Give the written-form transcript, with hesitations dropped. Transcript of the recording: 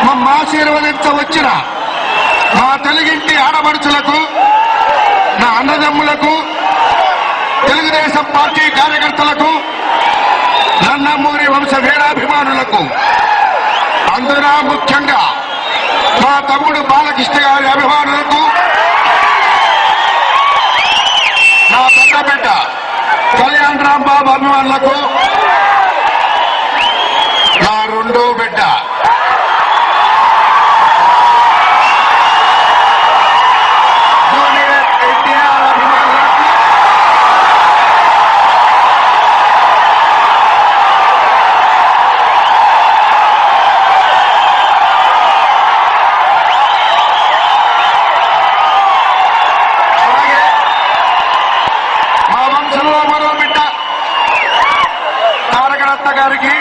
మమ్మ ఆశీర్వదించవచ్చిన మా తెలుగింటి ఆడపడుచులకు, నా అన్నదమ్ములకు, తెలుగుదేశం పార్టీ కార్యకర్తలకు, నందమూరి వంశ వీరాభిమానులకు, అందున ముఖ్యంగా మా తమ్ముడు బాలకృష్ణ గారి అభిమానులకు, నా పెద్ద బిడ్డ కళ్యాణ్ రాంబాబు అభిమానులకు, నా రెండో బిడ్డ జూనియర్ ఎన్టీఆర్ అభిమానులకు, అలాగే మా వంశంలో మరో బిడ్డ తారక రత్న గారికి,